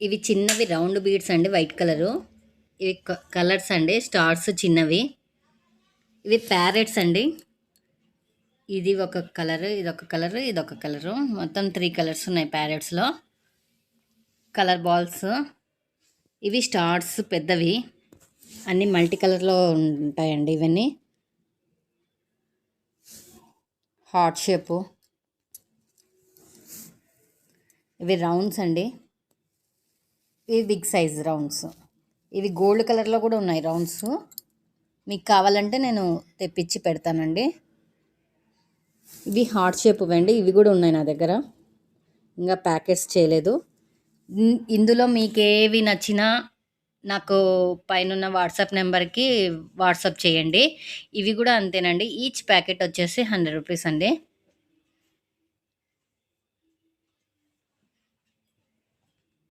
ఇవి చిన్నవి round beads అండి, వైట్ కలరు. ఇవి కలర్స్ అండి, స్టార్స్ చిన్నవి. ఇవి ప్యారెట్స్ అండి. ఇది ఒక కలరు, ఇదొక కలరు, ఇదొక కలరు. మొత్తం 3 కలర్స్ ఉన్నాయి ప్యారెట్స్లో. Colour balls. ఇవి స్టార్స్ పెద్దవి, అన్నీ మల్టీ కలర్లో ఉంటాయండి. ఇవన్నీ హార్ట్ షేపు. ఇవి రౌండ్స్ అండి, ఇవి బిగ్ సైజ్ రౌండ్స్. ఇవి గోల్డ్ కలర్లో కూడా ఉన్నాయి రౌండ్స్. మీకు కావాలంటే నేను తెప్పించి పెడతానండి. ఇవి హార్ట్ షేప్ అండి, ఇవి కూడా ఉన్నాయి నా దగ్గర, ఇంకా ప్యాకెట్స్ చేయలేదు. ఇందులో మీకు ఏవి నచ్చినా నాకు పైన వాట్సాప్ నెంబర్కి వాట్సాప్ చేయండి. ఇవి కూడా అంతేనండి, ఈచ్ ప్యాకెట్ వచ్చేసి 100 రూపీస్ అండి.